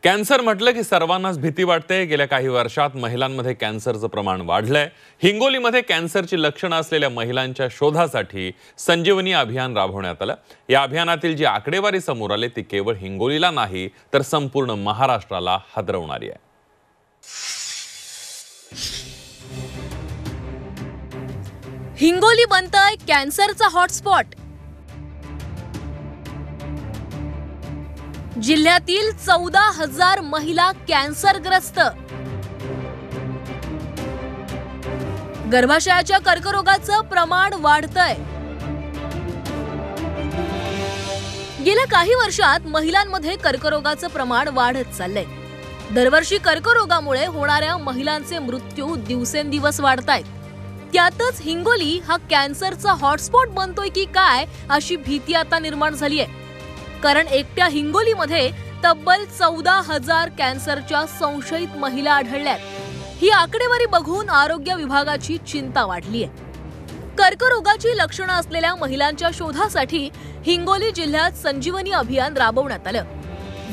Cancer म्हटलं की सर्वांनाच भीती वाटते। गेल्या काही वर्षात महिलांमध्ये कॅन्सरचं प्रमाण वाढलंय। हिंगोलीमध्ये कॅन्सरची लक्षणं असलेल्या महिलांच्या शोधासाठी संजीवनी अभियान राबवण्यात आलं। या अभियानातील जी आकडेवारी समोर आली ती केवळ हिंगोलीला नाही तर संपूर्ण महाराष्ट्राला हादरवणारी आहे। हिंगोली बनतंय कॅन्सरचा हॉटस्पॉट। जिल्ह्यातील 14,000 महिला कॅन्सरग्रस्त। गर्भाशयाच्या कर्करोगाचं प्रमाण वाढतंय। गेल्या काही वर्षात महिलांमध्ये कर्करोगाचं प्रमाण वाढत चाललंय। दरवर्षी कर्करोगामुळे होणाऱ्या महिलांचे मृत्यू दिवसेंदिवस वाढतायत। त्यातच हिंगोली हा कॅन्सरचा हॉटस्पॉट बनतोय की काय अशी भीती आता निर्माण झाली आहे। कारण एकट्या हिंगोलीमध्ये तब्बल 14,000 कॅन्सरच्या संशयित महिला आढळल्यात। ही आकडेवारी बघून आरोग्य विभागाची चिंता वाढली आहे। कर्करोगाची लक्षणं असलेल्या महिलांच्या शोधासाठी हिंगोली जिल्ह्यात संजीवनी अभियान राबवण्यात आलं।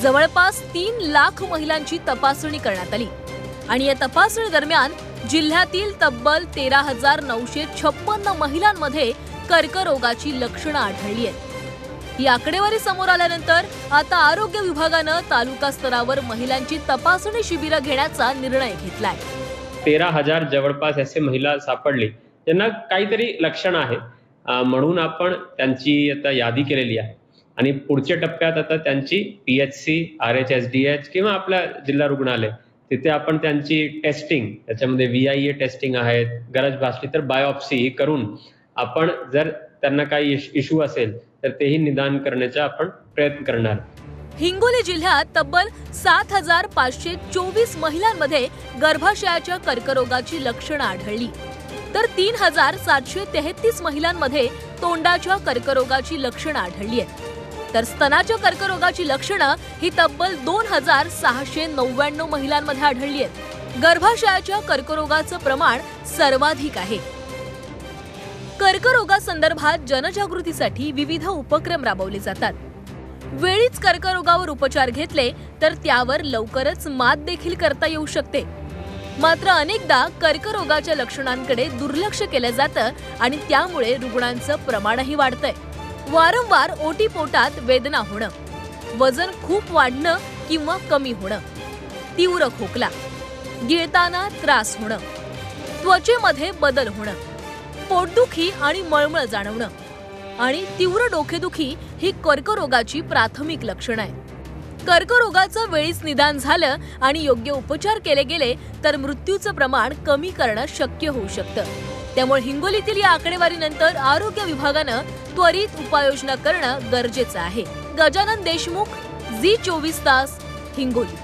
जवळपास 3 लाख महिलांची तपासणी करण्यात आली आणि या तपासणी दरम्यान जिल्ह्यातील तब्बल 13,956 महिलांमध्ये कर्करोगाची लक्षणं आढळली आहेत। ही आकडेवारी समोर आल्यानंतर आता आरोग्य विभागानं तालुका स्तरावर महिलांची तपासणी शिबिरं घेण्याचा निर्णय घेतलाय। 13,000 जवळपास असे महिला सापडले ज्यांना काहीतरी लक्षण आहे, म्हणून आपण त्यांची आता यादी केलेली आहे आणि पुढच्या टप्प्यात आता त्यांची PHC, RHSDH किंवा आपल्या जिल्हा रुग्णालय तिथे आपण त्यांची टेस्टिंग, त्याच्यामध्ये VIA टेस्टिंग आहेत, गरज भासली तर बायोप्सी करून आपण जर त्यांना काही इश्यू असेल तर तेही निदान करण्याचा आपण प्रयत्न करणार। हिंगोली जिल्ह्यात तब्बल 7,524 महिलांमध्ये गर्भाशयाच्या कर्करोगाची लक्षणं आढळली, तर 3,733 महिलांमध्ये तोंडाच्या कर्करोगाची लक्षणं आढळली आहेत, तर स्तनाच्या कर्करोगाची लक्षणं ही तब्बल 2,699 महिलांमध्ये आढळली आहेत। गर्भाशयाच्या कर्करोगाचं प्रमाण सर्वाधिक आहे। कर्करोगासंदर्भात जनजागृतीसाठी विविध उपक्रम राबवले जातात। वेळीच कर्करोगावर उपचार घेतले तर त्यावर लवकरच मात देखील करता येऊ शकते। मात्र अनेकदा कर्करोगाच्या लक्षणांकडे दुर्लक्ष केलं जातं आणि त्यामुळे रुग्णांचं प्रमाणही वाढतंय। वारंवार ओटीपोटात वेदना होणं, वजन खूप वाढणं किंवा कमी होणं, तीव्र खोकला, गिळताना त्रास होणं, त्वचेमध्ये बदल होणं, पोटदुखी आणि मळमळ जाणवणं आणि तीव्र डोकेदुखी ही कर्करोगाची प्राथमिक लक्षणं आहेत। कर्करोगाचं वेळीच निदान झालं आणि योग्य उपचार केले गेले तर मृत्यूचं प्रमाण कमी करणं शक्य होऊ शकतं। त्यामुळे हिंगोलीतील या आकडेवारीनंतर आरोग्य विभागानं त्वरित उपाययोजना करणं गरजेचं आहे। गजानन देशमुख, झी 24 तास, हिंगोली।